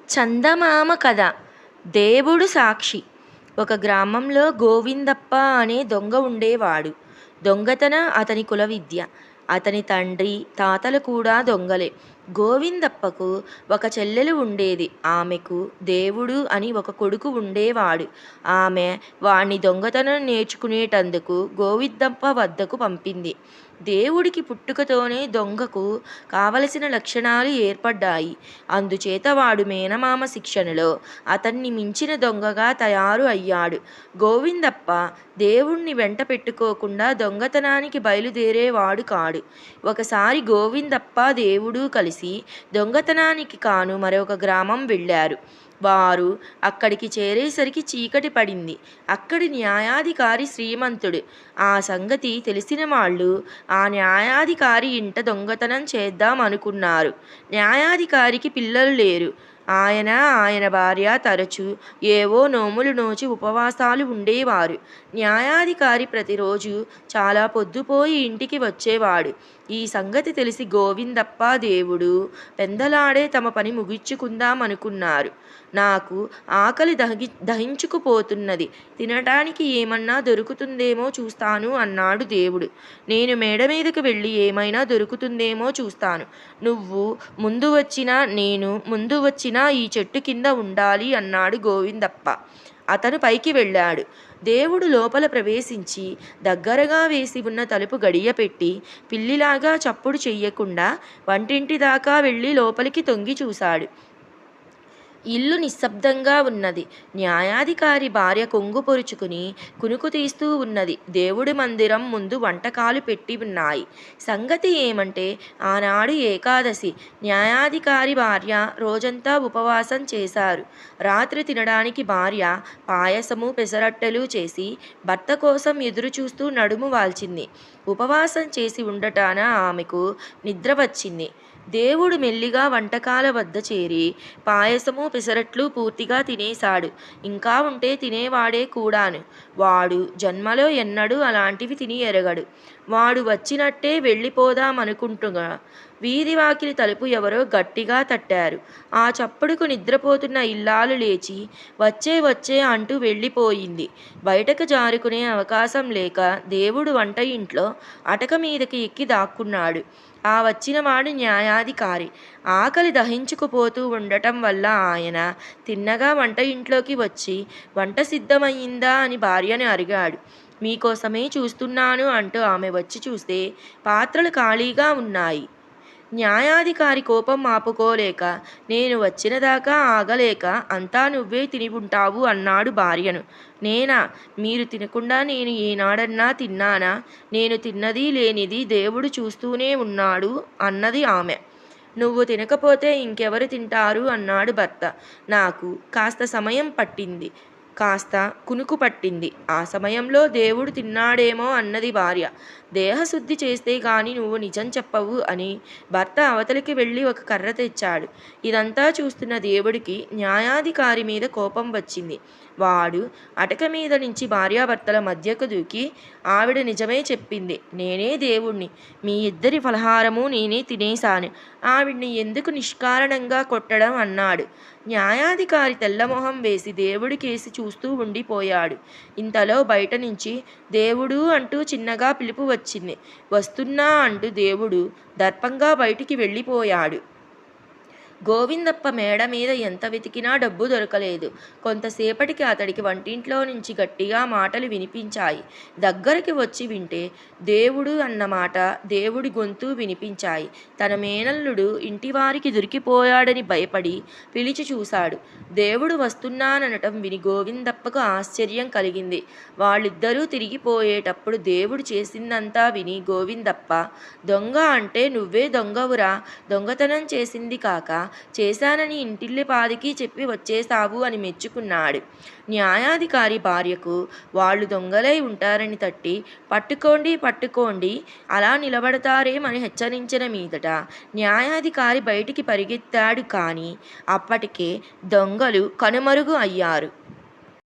చందమామ కథ. దేవుడు సాక్షి. ఒక గ్రామంలో గోవిందప్ప అనే దొంగ ఉండేవాడు. దొంగతన అతని కుల విద్య. అతని తండ్రి తాతలు కూడా దొంగలే. గోవిందప్పకు ఒక చెల్లెలు ఉండేది. ఆమెకు దేవుడు అని ఒక కొడుకు ఉండేవాడు. ఆమె వాణ్ణి దొంగతనం నేర్చుకునేటందుకు గోవిందప్ప వద్దకు పంపింది. దేవుడికి పుట్టుకతోనే దొంగకు కావలసిన లక్షణాలు ఏర్పడ్డాయి. అందుచేత వాడు మేనమామ శిక్షణలో అతన్ని మించిన దొంగగా తయారు అయ్యాడు. గోవిందప్ప దేవుణ్ణి వెంట పెట్టుకోకుండా దొంగతనానికి బయలుదేరేవాడు కాడు. ఒకసారి గోవిందప్ప దేవుడు కలిసి దొంగతనానికి కాను మరొక గ్రామం వెళ్ళారు. వారు అక్కడికి చేరేసరికి చీకటి పడింది. అక్కడి న్యాయాధికారి శ్రీమంతుడు. ఆ సంగతి తెలిసిన వాళ్ళు ఆ న్యాయాధికారి ఇంట దొంగతనం చేద్దాం అనుకున్నారు. న్యాయాధికారికి పిల్లలు లేరు. ఆయన భార్య తరచూ ఏవో నోములు నోచి ఉపవాసాలు ఉండేవారు. న్యాయాధికారి ప్రతిరోజు చాలా పొద్దుపోయి ఇంటికి వచ్చేవాడు. ఈ సంగతి తెలిసి గోవిందప్ప దేవుడు పెందలాడే తమ పని ముగించుకుందామనుకున్నారు. నాకు ఆకలి దహించుకుపోతున్నది, తినటానికి ఏమన్నా దొరుకుతుందేమో చూస్తాను అన్నాడు దేవుడు. నేను మేడ మీదకు వెళ్ళి ఏమైనా దొరుకుతుందేమో చూస్తాను. నువ్వు ముందు వచ్చినా నేను ముందు వచ్చినా ఈ చెట్టు కింద ఉండాలి అన్నాడు గోవిందప్ప. అతను పైకి వెళ్ళాడు. దేవుడు లోపల ప్రవేశించి దగ్గరగా వేసి ఉన్న తలుపు గడియ పెట్టి పిల్లిలాగా చప్పుడు చెయ్యకుండా వంటింటి దాకా వెళ్ళి లోపలికి తొంగి చూశాడు. ఇల్లు నిశ్శబ్దంగా ఉన్నది. న్యాయాధికారి భార్య కొంగు పొరుచుకుని కునుకు తీస్తూ ఉన్నది. దేవుడి మందిరం ముందు వంటకాలు పెట్టి ఉన్నాయి. సంగతి ఏమంటే ఆనాడు ఏకాదశి. న్యాయాధికారి భార్య రోజంతా ఉపవాసం చేశారు. రాత్రి తినడానికి భార్య పాయసము పెసరట్టెలు చేసి భర్త కోసం ఎదురు చూస్తూ నడుము వాల్చింది. ఉపవాసం చేసి ఉండటాన ఆమెకు నిద్ర వచ్చింది. దేవుడు మెల్లిగా వంటకాల వద్ద చేరి పాయసము పెసరట్లు పూర్తిగా తినేశాడు. ఇంకా ఉంటే తినేవాడే కూడాను. వాడు జన్మలో ఎన్నడూ అలాంటివి తిని ఎరగడు. వాడు వచ్చినట్టే వెళ్ళిపోదామనుకుంటుగా వీధి వాకిలి తలుపు ఎవరో గట్టిగా తట్టారు. ఆ చప్పుడుకు నిద్రపోతున్న ఇల్లాలు లేచి వచ్చే వచ్చే అంటూ వెళ్ళిపోయింది. బయటకు జారుకునే అవకాశం లేక దేవుడు వంట ఇంట్లో అటక మీదకి ఎక్కి దాక్కున్నాడు. ఆ వచ్చినవాడు న్యాయాధికారి. ఆకలి దహించుకుపోతూ ఉండటం వల్ల ఆయన తిన్నగా వంట ఇంట్లోకి వచ్చి వంట సిద్ధమయ్యిందా అని భార్యను అడిగాడు. మీకోసమే చూస్తున్నాను అంటూ ఆమె వచ్చి చూస్తే పాత్రలు ఖాళీగా ఉన్నాయి. న్యాయాధికారి కోపం ఆపుకోలేక నేను వచ్చినదాకా ఆగలేక అంతా నువ్వే తిని ఉంటావు అన్నాడు భార్యను. నేనా? మీరు తినకుండా నేను ఏనాడన్నా తిన్నానా? నేను తిన్నది లేనిది దేవుడు చూస్తూనే ఉన్నాడు అన్నది ఆమె. నువ్వు తినకపోతే ఇంకెవరు తింటారు అన్నాడు భర్త. నాకు కాస్త సమయం పట్టింది, కాస్త కునుకు పట్టింది. ఆ సమయంలో దేవుడు తిన్నాడేమో అన్నది భార్య. దేహశుద్ధి చేస్తే గాని నువ్వు నిజం చెప్పవు అని భర్త అవతలికి వెళ్ళి ఒక కర్ర తెచ్చాడు. ఇదంతా చూస్తున్న దేవుడికి న్యాయాధికారి మీద కోపం వచ్చింది. వాడు అటక మీద నుంచి భార్యాభర్తల మధ్యకు దూకి ఆవిడ నిజమే చెప్పింది, నేనే దేవుణ్ణి, మీ ఇద్దరి ఫలహారము నేనే తినేశాను, ఆవిడ్ని ఎందుకు నిష్కారణంగా కొట్టడం అన్నాడు. న్యాయాధికారి తెల్లమొహం వేసి దేవుడి కేసి చూస్తూ ఉండిపోయాడు. ఇంతలో బయట నుంచి దేవుడు అంటూ చిన్నగా పిలుపు వచ్చింది. వస్తున్నా అంటూ దేవుడు దర్పంగా బయటికి వెళ్ళిపోయాడు. గోవిందప్ప మేడ మీద ఎంత వెతికినా డబ్బు దొరకలేదు. కొంతసేపటికి అతడికి వంటింట్లో నుంచి గట్టిగా మాటలు వినిపించాయి. దగ్గరికి వచ్చి వింటే దేవుడు అన్నమాట దేవుడి గొంతు వినిపించాయి. తన మేనల్లుడు ఇంటివారికి దొరికిపోయాడని భయపడి పిలిచి చూశాడు. దేవుడు వస్తున్నాననటం విని గోవిందప్పకు ఆశ్చర్యం కలిగింది. వాళ్ళిద్దరూ తిరిగిపోయేటప్పుడు దేవుడు చేసిందంతా విని గోవిందప్ప, దొంగ అంటే నువ్వే దొంగవురా, దొంగతనం చేసింది కాక చేశానని ఇంటిల్లిపాదికి చెప్పి వచ్చేశావు అని మెచ్చుకున్నాడు. న్యాయాధికారి భార్యకు వాళ్ళు దొంగలై ఉంటారని తట్టి పట్టుకోండి పట్టుకోండి అలా నిలబడతారేమని హెచ్చరించిన మీదట న్యాయాధికారి బయటికి పరిగెత్తాడు. కానీ అప్పటికే దొంగలు కనుమరుగు అయ్యారు.